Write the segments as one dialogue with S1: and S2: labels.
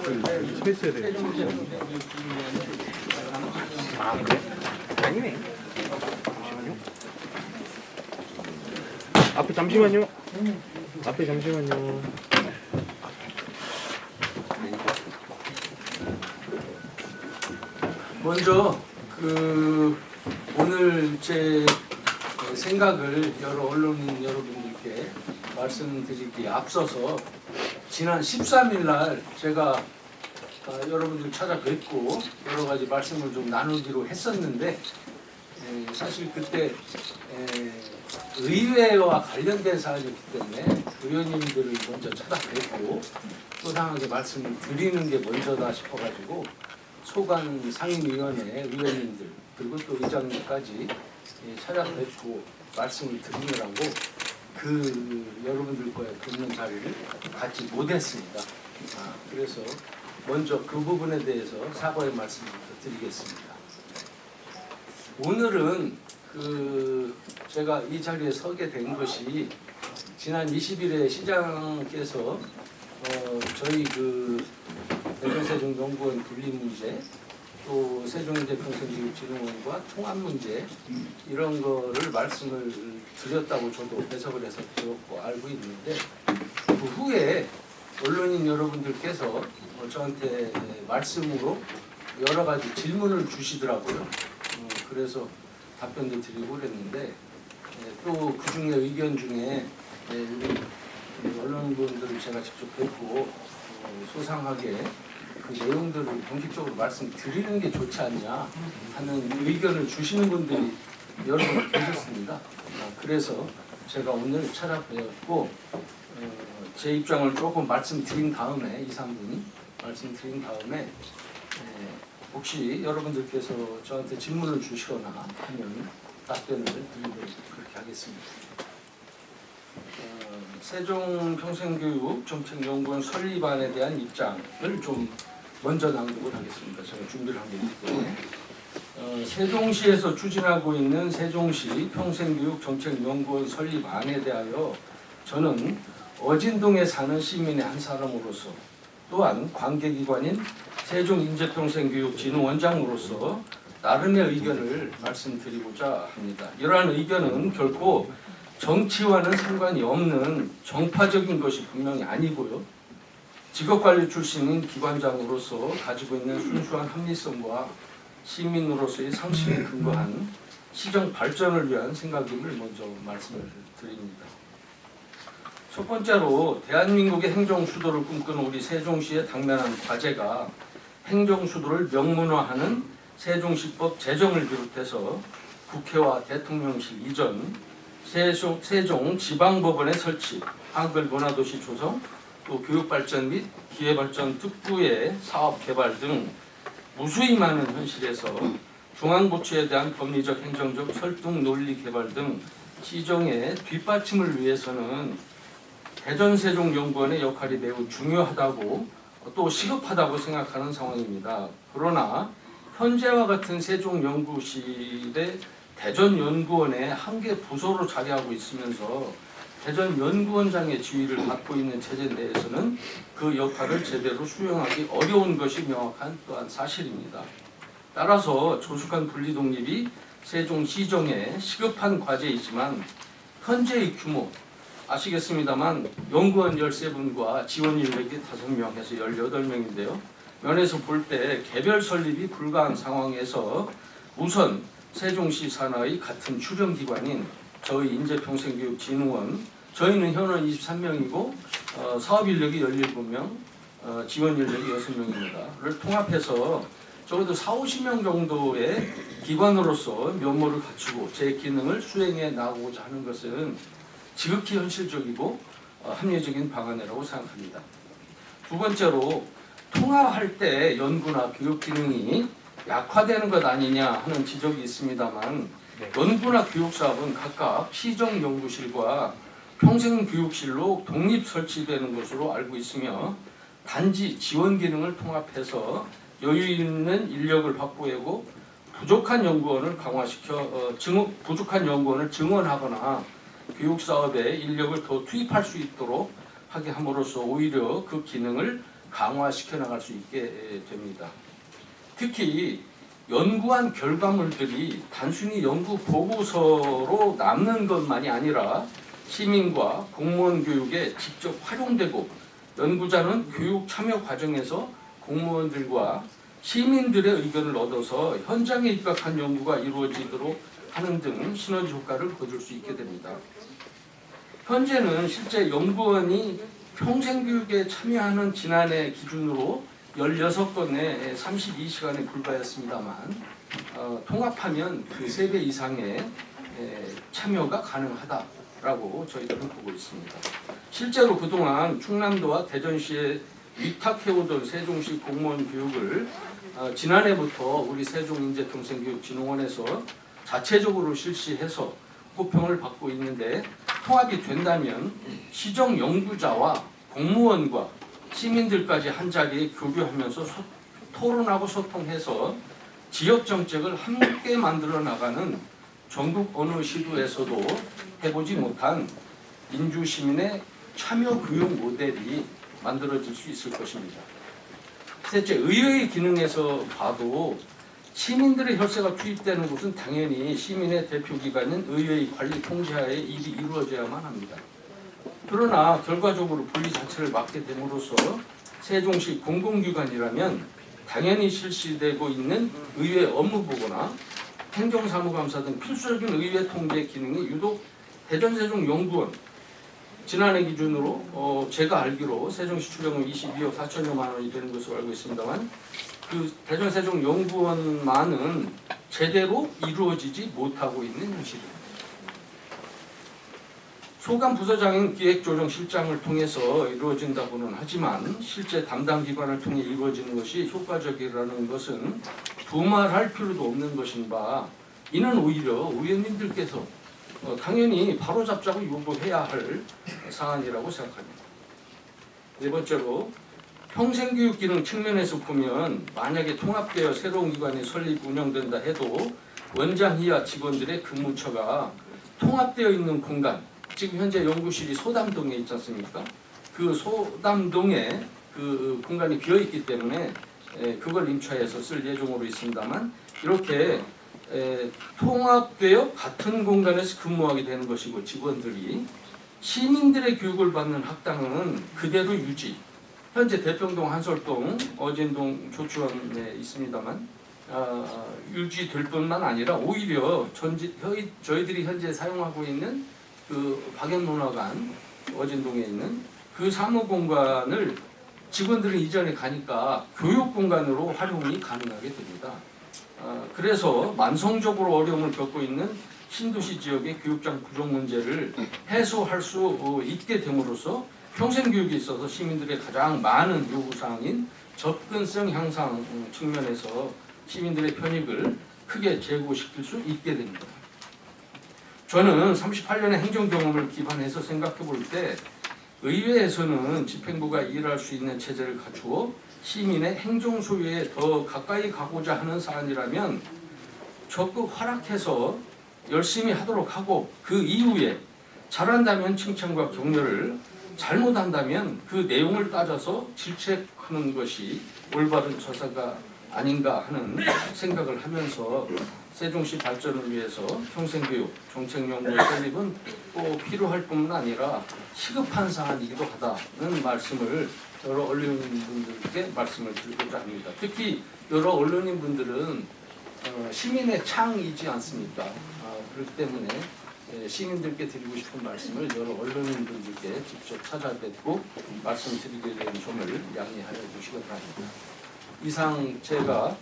S1: 스페이스에 대해. 아 그래? 아니네. 잠시만요. 앞에 잠시만요. 앞에 잠시만요.
S2: 먼저 오늘 제 생각을 여러 언론인 여러분들께 말씀드리기에 앞서서 지난 13일 날 제가 여러분들 찾아뵙고 여러 가지 말씀을 좀 나누기로 했었는데 사실 그때 의회와 관련된 사안이기 때문에 의원님들을 먼저 찾아뵙고 소상하게 말씀을 드리는 게 먼저다 싶어가지고 소관 상임위원회 의원님들 그리고 또 의장님까지 찾아뵙고 말씀을 드리느라고 여러분들과의 듣는 자리를 갖지 못했습니다. 그래서 먼저 그 부분에 대해서 사과의 말씀을 드리겠습니다. 오늘은 제가 이 자리에 서게 된 것이 지난 20일에 시장께서 저희 대전세종연구원 분리 문제 또 세종인재평생교육진흥원과 통합 문제 이런 거를 말씀을 드렸다고 저도 해석을 해서 들었고 알고 있는데 그 후에 언론인 여러분들께서 저한테 말씀으로 여러 가지 질문을 주시더라고요. 그래서 답변도 드리고 그랬는데 또 그 중에 의견 중에 우리 언론인분들을 제가 직접 뵙고 소상하게 그 내용들을 공식적으로 말씀드리는 게 좋지 않냐 하는 의견을 주시는 분들이 여러 분 계셨습니다. 그래서 제가 오늘 찾아뵈었고 제 입장을 조금 말씀드린 다음에 2, 3분이 말씀드린 다음에 혹시 여러분들께서 저한테 질문을 주시거나 하면 답변을 드리도록 그렇게 하겠습니다. 세종평생교육정책연구원 설립안에 대한 입장을 좀 먼저 낭독을 하겠습니다. 제가 준비를 한 게 있기 때문에 세종시에서 추진하고 있는 세종시 평생교육정책연구원 설립안에 대하여 저는 어진동에 사는 시민의 한 사람으로서 또한 관계기관인 세종인재평생교육진흥원장으로서 나름의 의견을 말씀드리고자 합니다. 이러한 의견은 결코 정치와는 상관이 없는 정파적인 것이 분명히 아니고요. 직업관리 출신인 기관장으로서 가지고 있는 순수한 합리성과 시민으로서의 상식에 근거한 시정 발전을 위한 생각임을 먼저 말씀을 드립니다. 첫 번째로 대한민국의 행정수도를 꿈꾸는 우리 세종시의 당면한 과제가 행정수도를 명문화하는 세종시법 제정을 비롯해서 국회와 대통령실 이전, 세종지방법원의 설치, 한글문화도시 조성, 또 교육발전 및 기회발전 특구의 사업개발 등 무수히 많은 현실에서 중앙부처에 대한 법리적 행정적 설득 논리 개발 등 시정의 뒷받침을 위해서는 대전세종연구원의 역할이 매우 중요하다고 또 시급하다고 생각하는 상황입니다. 그러나 현재와 같은 세종연구실의 대전연구원의 한 개 부서로 자리하고 있으면서 대전연구원장의 지위를 받고 있는 체제 내에서는 그 역할을 제대로 수행하기 어려운 것이 명확한 또한 사실입니다. 따라서 조숙한 분리독립이 세종시정의 시급한 과제이지만 현재의 규모 아시겠습니다만 연구원 13분과 지원 인력이 5명에서 18명인데요. 면에서 볼 때 개별 설립이 불가한 상황에서 우선 세종시 산하의 같은 출연기관인 저희 인재평생교육진흥원 저희는 현원 23명이고 사업 인력이 17명, 지원 인력이 6명입니다.를 통합해서 적어도 40~50명 정도의 기관으로서 면모를 갖추고 제 기능을 수행해 나가고자 하는 것은 지극히 현실적이고 합리적인 방안이라고 생각합니다. 두 번째로 통합할 때 연구나 교육 기능이 약화되는 것 아니냐 하는 지적이 있습니다만 연구나 교육 사업은 각각 시정연구실과 평생교육실로 독립 설치되는 것으로 알고 있으며 단지 지원 기능을 통합해서 여유 있는 인력을 확보하고 부족한 연구원을 강화시켜 부족한 연구원을 증원하거나 교육 사업에 인력을 더 투입할 수 있도록 하게 함으로써 오히려 그 기능을 강화시켜 나갈 수 있게 됩니다. 특히 연구한 결과물들이 단순히 연구 보고서로 남는 것만이 아니라 시민과 공무원 교육에 직접 활용되고 연구자는 교육 참여 과정에서 공무원들과 시민들의 의견을 얻어서 현장에 입각한 연구가 이루어지도록 하는 등 시너지 효과를 거둘 수 있게 됩니다. 현재는 실제 연구원이 평생교육에 참여하는 지난해 기준으로 16건의 32시간에 불과했습니다만 통합하면 그 3배 이상의 참여가 가능하다라고 저희들은 보고 있습니다. 실제로 그동안 충남도와 대전시에 위탁해오던 세종시 공무원 교육을 지난해부터 우리 세종인재평생교육진흥원에서 자체적으로 실시해서 호평을 받고 있는데 통합이 된다면 시정 연구자와 공무원과 시민들까지 한 자리에 교류하면서 토론하고 소통해서 지역 정책을 함께 만들어 나가는 전국 어느 시도에서도 해보지 못한 민주시민의 참여 교육 모델이 만들어질 수 있을 것입니다. 셋째, 의회의 기능에서 봐도 시민들의 혈세가 투입되는 곳은 당연히 시민의 대표기관인 의회의 관리 통제하에 일이 이루어져야만 합니다. 그러나 결과적으로 분리 자체를 맡게 됨으로써 세종시 공공기관이라면 당연히 실시되고 있는 의회 업무보고나 행정사무감사 등 필수적인 의회 통제 기능이 유독 대전세종연구원 지난해 기준으로 제가 알기로 세종시 출연금 22억 4천여만 원이 되는 것으로 알고 있습니다만 그 대전세종연구원만은 제대로 이루어지지 못하고 있는 현실입니다. 소감 부서장인 기획조정실장을 통해서 이루어진다고는 하지만 실제 담당 기관을 통해 이루어지는 것이 효과적이라는 것은 두말할 필요도 없는 것인 바 이는 오히려 의원님들께서 당연히 바로잡자고 요구해야 할 사안이라고 생각합니다. 네 번째로 평생교육 기능 측면에서 보면 만약에 통합되어 새로운 기관이 설립 운영된다 해도 원장 이하 직원들의 근무처가 통합되어 있는 공간, 지금 현재 연구실이 소담동에 있지 않습니까? 그 소담동에 그 공간이 비어 있기 때문에 그걸 임차해서 쓸 예정으로 있습니다만 이렇게 통합되어 같은 공간에서 근무하게 되는 것이고 직원들이 시민들의 교육을 받는 학당은 그대로 유지. 현재 대평동, 한솔동, 어진동, 조추원에 있습니다만 유지될 뿐만 아니라 오히려 저희들이 현재 사용하고 있는 그 박연문화관 어진동에 있는 그 사무공간을 직원들이 이전에 가니까 교육공간으로 활용이 가능하게 됩니다. 그래서 만성적으로 어려움을 겪고 있는 신도시 지역의 교육장 부족 문제를 해소할 수 있게 됨으로써 평생교육에 있어서 시민들의 가장 많은 요구사항인 접근성 향상 측면에서 시민들의 편익을 크게 제고시킬 수 있게 됩니다. 저는 38년의 행정 경험을 기반해서 생각해 볼 때 의회에서는 집행부가 일할 수 있는 체제를 갖추어 시민의 행정 소유에 더 가까이 가고자 하는 사안이라면 적극 활약해서 열심히 하도록 하고 그 이후에 잘한다면 칭찬과 격려를 잘못한다면 그 내용을 따져서 질책하는 것이 올바른 처사가 아닌가 하는 생각을 하면서 세종시 발전을 위해서 평생교육 정책연구의 설립은 꼭 필요할 뿐만 아니라 시급한 사안이기도 하다는 말씀을 여러 언론인분들께 말씀을 드리고자 합니다. 특히 여러 언론인분들은 시민의 창이지 않습니까? 그렇기 때문에 시민들께 드리고 싶은 말씀을 여러 언론인분들께 직접 찾아뵙고 말씀드리게 된 점을 양해하여 주시기 바랍니다. 이상 제가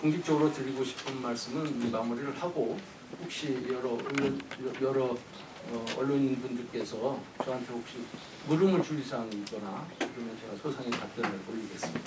S2: 공식적으로 드리고 싶은 말씀은 마무리를 하고 혹시 여러 언론인분들께서 저한테 혹시 물음을 주실 사항이 있거나 그러면 제가 소상히 답변을 올리겠습니다.